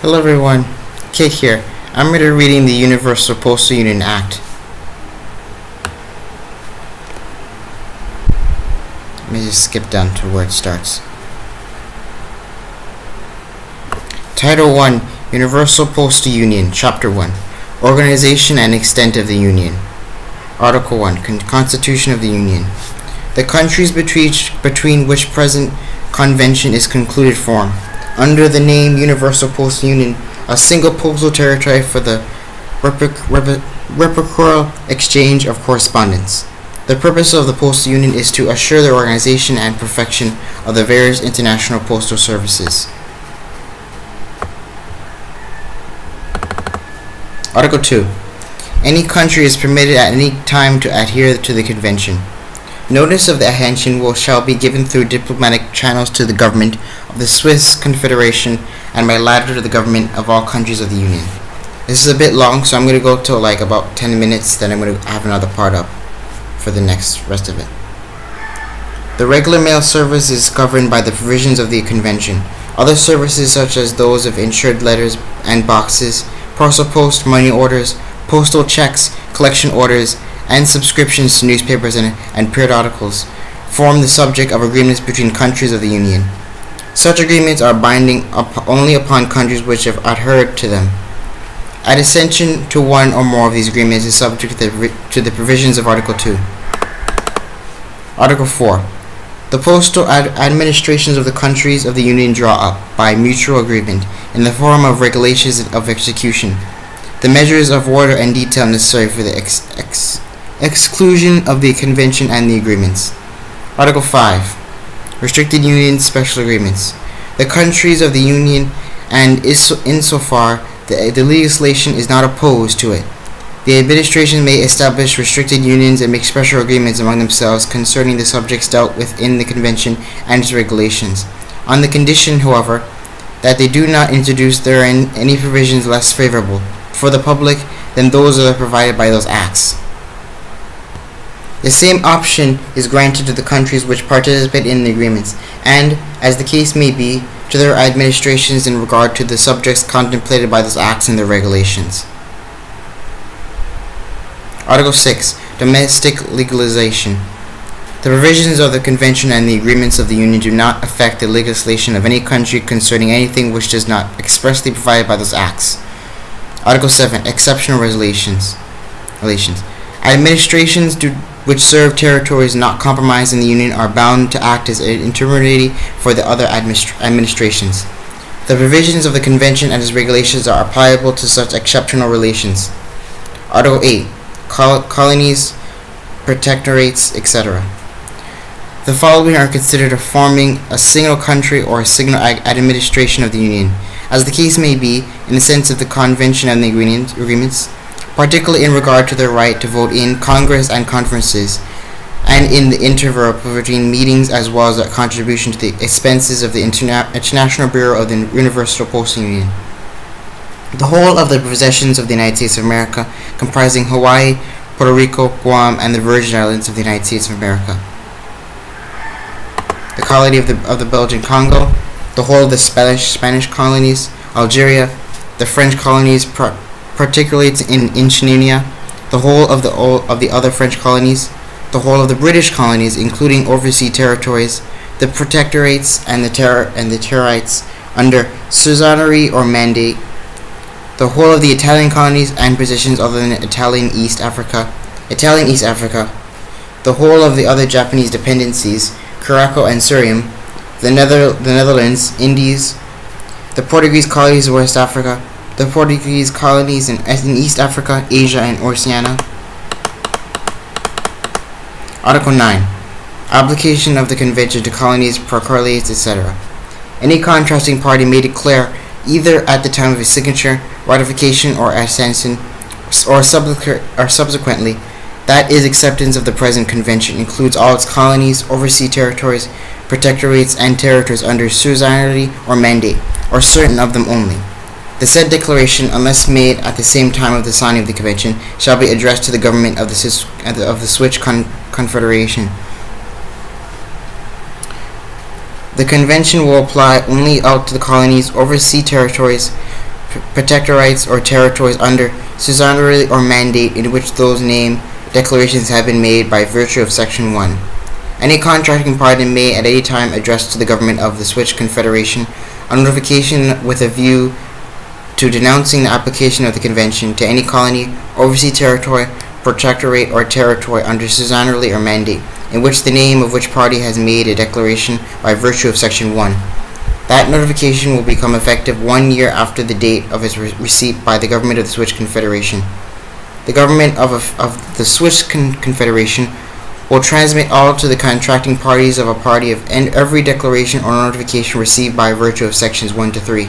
Hello everyone, Kate here. I'm going to be reading the Universal Postal Union Act. Let me just skip down to where it starts. Title 1, Universal Postal Union, Chapter 1, Organization and Extent of the Union. Article 1, Constitution of the Union. The countries between which present convention is concluded form, under the name Universal Postal Union, a single postal territory for the reciprocal exchange of correspondence. The purpose of the Postal Union is to assure the organization and perfection of the various international postal services. Article 2. Any country is permitted at any time to adhere to the convention. Notice of the adhesion shall be given through diplomatic channels to the government of the Swiss Confederation and by letter to the government of all countries of the Union. This is a bit long, so I'm going to go to about 10 minutes, then I'm going to have another part up for the rest of it. The regular mail service is governed by the provisions of the convention. Other services such as those of insured letters and boxes, parcel post, money orders, postal checks, collection orders, and subscriptions to newspapers and periodicals form the subject of agreements between countries of the Union. Such agreements are binding only upon countries which have adhered to them. Adhesion to one or more of these agreements is subject to the provisions of Article 2. Article 4. The postal administrations of the countries of the Union draw up, by mutual agreement, in the form of regulations of execution, the measures of order and detail necessary for the exclusion of the convention and the agreements. Article 5. Restricted Union Special Agreements. The countries of the Union, and insofar the legislation is not opposed to it, the administration may establish restricted unions and make special agreements among themselves concerning the subjects dealt with in the convention and its regulations, on the condition, however, that they do not introduce therein any provisions less favorable for the public than those that are provided by those acts. The same option is granted to the countries which participate in the agreements, and, as the case may be, to their administrations in regard to the subjects contemplated by those acts and their regulations. Article 6. Domestic legalization. The provisions of the Convention and the agreements of the Union do not affect the legislation of any country concerning anything which does not expressly provide by those acts. Article 7. Exceptional relations. Administrations which serve territories not comprised in the Union are bound to act as an intermediary for the other administrations. The provisions of the Convention and its regulations are applicable to such exceptional relations. Article 8. Colonies, protectorates, etc. The following are considered forming a single country or a single administration of the Union, as the case may be, in the sense of the Convention and the agreements, particularly in regard to their right to vote in Congress and conferences, and in the interval between meetings, as well as their contribution to the expenses of the International Bureau of the Universal Postal Union. The whole of the possessions of the United States of America, comprising Hawaii, Puerto Rico, Guam, and the Virgin Islands of the United States of America. The colony of the Belgian Congo, the whole of the Spanish colonies, Algeria, the French colonies, particularly in Indonesia, the whole of the other French colonies, the whole of the British colonies, including overseas territories, the protectorates and the territories under suzerainty or mandate, the whole of the Italian colonies and possessions other than Italian East Africa, the whole of the other Japanese dependencies, Curaçao and Suriname, the Netherlands, Indies, the Portuguese colonies in West Africa, the Portuguese colonies in East Africa, Asia, and Oceania. Article 9. Application of the Convention to colonies, protectorates, etc. Any contracting party may declare, either at the time of its signature, ratification, or accession, or subsequently, that its acceptance of the present convention includes all its colonies, overseas territories, protectorates, and territories under suzerainty or mandate, or certain of them only. The said declaration, unless made at the same time of the signing of the convention, shall be addressed to the government of the Swiss Confederation. The convention will apply only out to the colonies, overseas territories, protectorates, or territories under suzerainty or mandate in which those name declarations have been made by virtue of Section 1. Any contracting party may at any time address to the government of the Swiss Confederation a notification with a view to denouncing the application of the Convention to any colony, overseas territory, protectorate, or territory under suzerainty or mandate in which the name of which party has made a declaration by virtue of Section 1. That notification will become effective 1 year after the date of its receipt by the government of the Swiss Confederation. The government of the Swiss Confederation will transmit all to the contracting parties of a party of every declaration or notification received by virtue of Sections 1 to 3.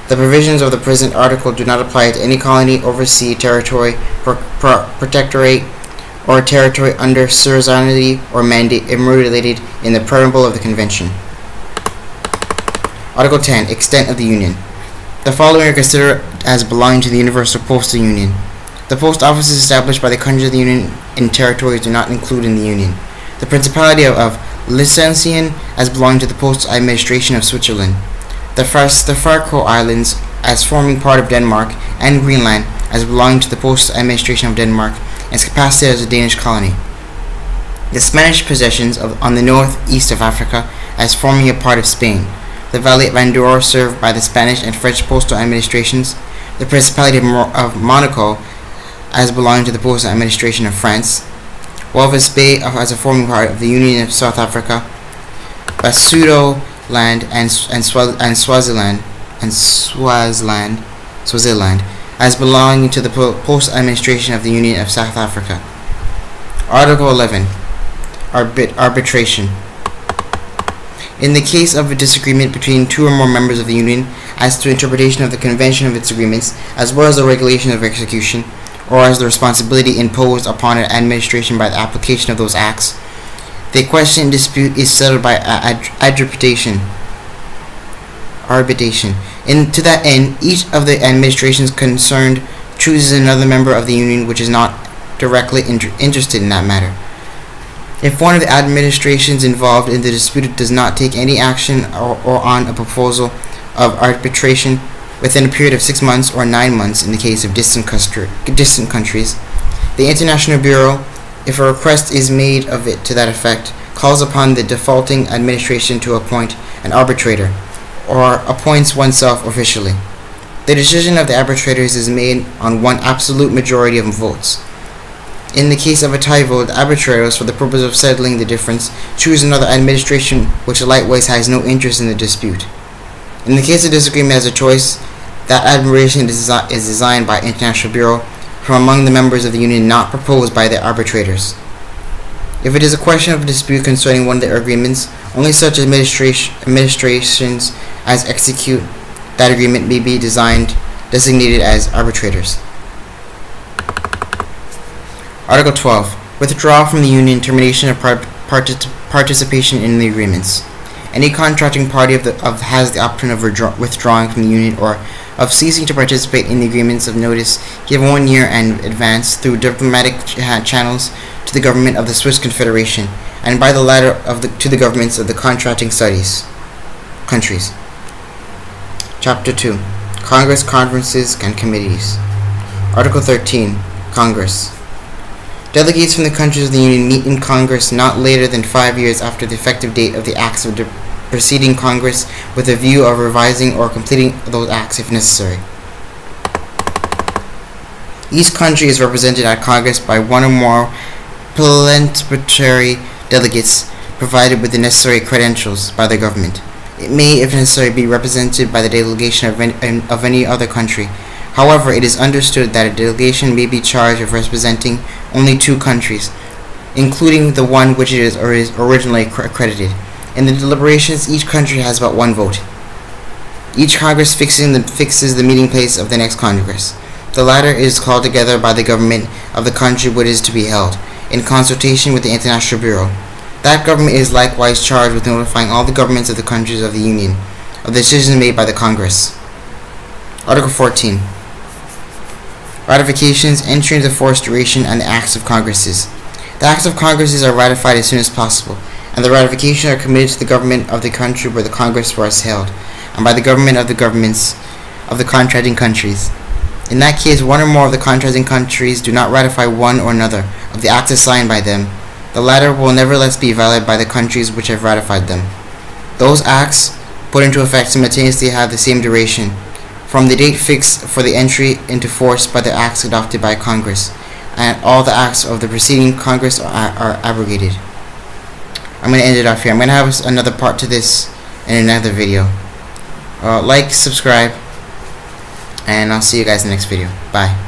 The provisions of the present article do not apply to any colony, overseas territory, protectorate, or territory under suzerainty or mandate enumerated in the preamble of the Convention. Article 10. Extent of the Union. The following are considered as belonging to the Universal Postal Union. The post offices established by the countries of the Union in territories do not include in the Union. The Principality of Liechtenstein as belonging to the Postal Administration of Switzerland. The Faroe Islands as forming part of Denmark, and Greenland as belonging to the Postal Administration of Denmark in its capacity as a Danish colony. The Spanish possessions on the northeast of Africa as forming a part of Spain. The Valley of Andorra served by the Spanish and French postal administrations. The Principality of Monaco as belonging to the Postal Administration of France. Walvis Bay as a forming part of the Union of South Africa. Basutoland and Swaziland as belonging to the Postal Administration of the Union of South Africa. Article 11. Arbitration. In the case of a disagreement between two or more members of the Union as to interpretation of the convention of its agreements, as well as the regulation of execution, or as the responsibility imposed upon an administration by the application of those acts, the question in dispute is settled by arbitration. To that end, each of the administrations concerned chooses another member of the Union which is not directly interested in that matter. If one of the administrations involved in the dispute does not take any action or on a proposal of arbitration within a period of 6 months or 9 months in the case of distant countries, the International Bureau, if a request is made of it to that effect, calls upon the defaulting administration to appoint an arbitrator, or appoints oneself officially. The decision of the arbitrators is made on one absolute majority of votes. In the case of a tie vote, the arbitrators, for the purpose of settling the difference, choose another administration which likewise has no interest in the dispute. In the case of disagreement as a choice, that administration is designed by International Bureau from among the members of the Union not proposed by the arbitrators. If it is a question of dispute concerning one of their agreements, only such administrations as execute that agreement may be designated as arbitrators. Article 12. Withdrawal from the Union, termination of participation in the agreements. Any contracting party has the option of withdrawing from the Union or of ceasing to participate in the agreements of notice given 1 year in advance through diplomatic channels to the government of the Swiss Confederation, and by the latter to the governments of the contracting countries. Chapter 2. Congress, Conferences, and Committees. Article 13. Congress. Delegates from the countries of the Union meet in Congress not later than 5 years after the effective date of the acts of the preceding Congress, with a view of revising or completing those acts if necessary. Each country is represented at Congress by one or more plenipotentiary delegates provided with the necessary credentials by the government. It may, if necessary, be represented by the delegation of any other country. However, it is understood that a delegation may be charged of representing only 2 countries, including the one which it is originally accredited. In the deliberations, each country has but 1 vote. Each Congress fixes the meeting place of the next Congress. The latter is called together by the government of the country which is to be held, in consultation with the International Bureau. That government is likewise charged with notifying all the governments of the countries of the Union of the decisions made by the Congress. Article 14. Ratifications, entry into force, duration, and the acts of Congresses. The acts of Congresses are ratified as soon as possible, and the ratification are committed to the government of the country where the Congress was held, and by the government of the governments of the contracting countries. In that case, one or more of the contracting countries do not ratify one or another of the acts assigned by them, the latter will nevertheless be valid by the countries which have ratified them. Those acts put into effect simultaneously have the same duration, from the date fixed for the entry into force by the acts adopted by Congress, and all the acts of the preceding Congress are abrogated. I'm going to end it off here. I'm going to have another part to this in another video. Like, subscribe, and I'll see you guys in the next video. Bye.